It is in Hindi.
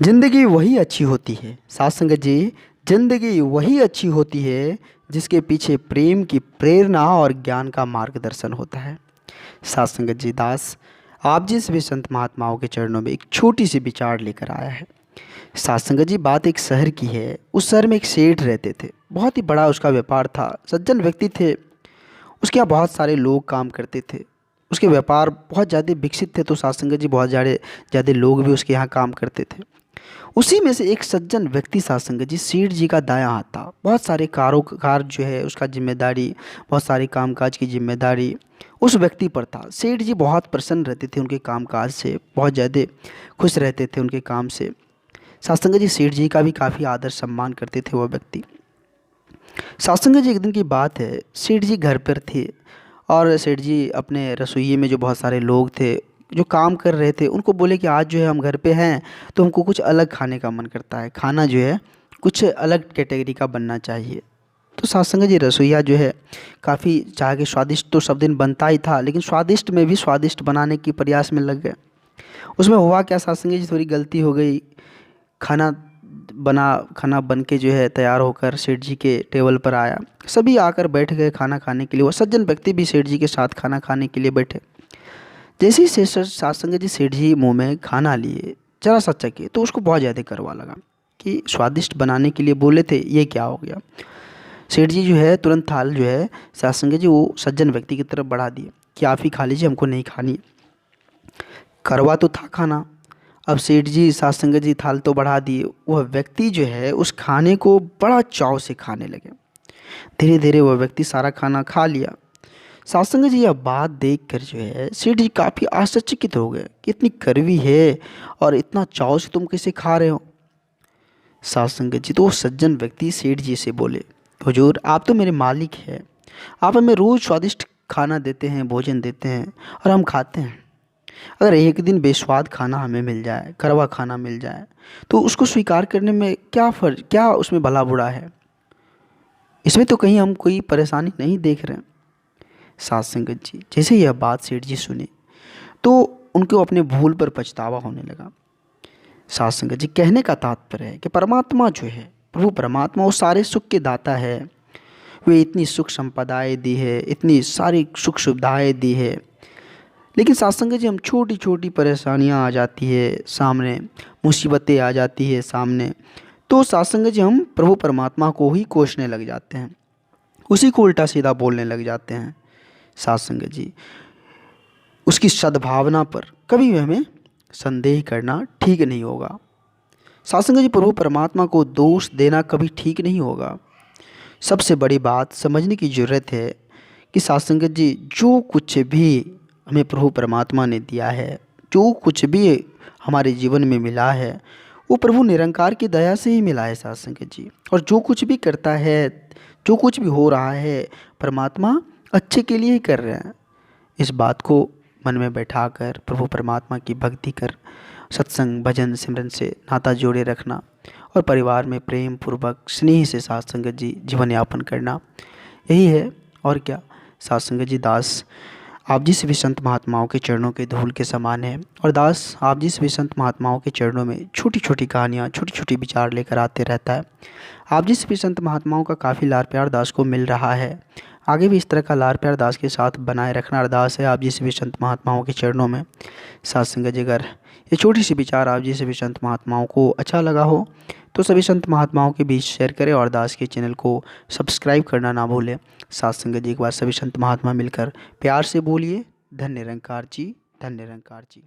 ज़िंदगी वही अच्छी होती है साथ संगत जी। ज़िंदगी वही अच्छी होती है जिसके पीछे प्रेम की प्रेरणा और ज्ञान का मार्गदर्शन होता है। साथ संगत जी दास आप जिस भी संत महात्माओं के चरणों में एक छोटी सी विचार लेकर आया है। साथ संगत जी बात एक शहर की है। उस शहर में एक सेठ रहते थे। बहुत ही बड़ा उसका व्यापार था। सज्जन व्यक्ति थे। उसके यहाँ बहुत सारे लोग काम करते थे। उसके व्यापार बहुत ज़्यादा विकसित थे तो साथ संगत जी बहुत ज़्यादा ज़्यादा लोग भी उसके यहाँ काम करते थे। उसी में से एक सज्जन व्यक्ति साथ संगत जी सेठ जी का दायां हाथ था। बहुत सारे कारोबार जो है उसका जिम्मेदारी, बहुत सारे कामकाज की जिम्मेदारी उस व्यक्ति पर था। सेठ जी बहुत प्रसन्न रहते थे उनके कामकाज से, बहुत ज़्यादा खुश रहते थे उनके काम से। साथ संगत जी सेठ जी का भी काफ़ी आदर सम्मान करते थे वह व्यक्ति। साथ संगत जी एक दिन की बात है, सेठ जी घर पर थे और सेठ जी अपने रसोइये में जो बहुत सारे लोग थे जो काम कर रहे थे उनको बोले कि आज जो है हम घर पे हैं तो हमको कुछ अलग खाने का मन करता है। खाना जो है कुछ अलग कैटेगरी का बनना चाहिए। तो साथ संगत जी रसोइया जो है काफ़ी चाह के स्वादिष्ट तो सब दिन बनता ही था, लेकिन स्वादिष्ट में भी स्वादिष्ट बनाने की प्रयास में लग गए। उसमें हुआ क्या, साथ संगत जी थोड़ी गलती हो गई। खाना खाना बन के जो है तैयार होकर सेठ जी के टेबल पर आया। सभी आकर बैठ गए खाना खाने के लिए। वो सज्जन व्यक्ति भी सेठ जी के साथ खाना खाने के लिए बैठे। जैसे ही साथ संगत जी सेठ जी मुँह में खाना लिए, जरा सा चखे तो उसको बहुत ज़्यादा कड़वा लगा कि स्वादिष्ट बनाने के लिए बोले थे, ये क्या हो गया। सेठ जी जो है तुरंत थाल जो है साथ संगत जी वो सज्जन व्यक्ति की तरफ बढ़ा दिए कि आप ही खा लीजिए, हमको नहीं खानी। कड़वा तो था खाना। अब सेठ जी साथ संगत जी थाल तो बढ़ा दिए। वह व्यक्ति जो है उस खाने को बड़ा चाव से खाने लगे। धीरे धीरे वह व्यक्ति सारा खाना खा लिया। साथ संगत जी यह बात देखकर जो है सेठ जी काफ़ी आश्चर्यचकित हो गए कि इतनी कड़वी है और इतना चाव से तुम कैसे खा रहे हो। साथ संगत जी तो वो सज्जन व्यक्ति सेठ जी से बोले, हुजूर आप तो मेरे मालिक हैं, आप हमें रोज़ स्वादिष्ट खाना देते हैं, भोजन देते हैं और हम खाते हैं। अगर एक दिन बेस्वाद खाना हमें मिल जाए, कड़वा खाना मिल जाए, तो उसको स्वीकार करने में क्या फ़र्क, क्या उसमें भला बुरा है। इसमें तो कहीं हम कोई परेशानी नहीं देख रहे हैं। साथ संगत जी जैसे यह बात सेठ जी सुनी तो उनको अपने भूल पर पछतावा होने लगा। साथ संगत जी कहने का तात्पर्य है कि परमात्मा जो है, प्रभु परमात्मा वो सारे सुख के दाता है। वे इतनी सुख संपदाएँ दी है, इतनी सारी सुख सुविधाएँ दी है, लेकिन साथ संगत जी हम छोटी छोटी परेशानियां आ जाती है सामने, मुसीबतें आ जाती है सामने, तो साथ संगत जी हम प्रभु परमात्मा को ही कोसने लग जाते हैं, उसी को उल्टा सीधा बोलने लग जाते हैं। साथ संगत जी उसकी सद्भावना पर कभी भी हमें संदेह करना ठीक नहीं होगा। साथ संगत जी प्रभु परमात्मा को दोष देना कभी ठीक नहीं होगा। सबसे बड़ी बात समझने की ज़रूरत है कि साथ संगत जी जो कुछ भी हमें प्रभु परमात्मा ने दिया है, जो कुछ भी हमारे जीवन में मिला है, वो प्रभु निरंकार की दया से ही मिला है साथ संगत जी। और जो कुछ भी करता है, जो कुछ भी हो रहा है, परमात्मा अच्छे के लिए ही कर रहे हैं। इस बात को मन में बैठाकर प्रभु परमात्मा की भक्ति कर सत्संग भजन सिमरन से नाता जोड़े रखना और परिवार में प्रेम पूर्वक स्नेह से साथ संगत जी जीवन यापन करना, यही है और क्या। साथ संगत जी दास आप जिस भी संत महात्माओं के चरणों के धूल के समान हैं, और दास आप जिस भी संत महात्माओं के चरणों में छोटी छोटी कहानियाँ, छोटी छोटी विचार लेकर आते रहता है। आप जिस भी संत महात्माओं का काफ़ी लाड़ प्यार दास को मिल रहा है, आगे भी इस तरह का लाड़ प्यार दास के साथ बनाए रखना अरदास है आप जिस भी संत महात्माओं के चरणों में। साथ संगत जी अगर ये छोटी सी विचार आप जिस भी संत महात्माओं को अच्छा लगा हो तो सभी संत महात्माओं के बीच शेयर करें और दास के चैनल को सब्सक्राइब करना ना भूलें। साथ संगत जी एक बार सभी संत महात्मा मिलकर प्यार से बोलिए, धन्य निरंकार जी, धन्य निरंकार जी।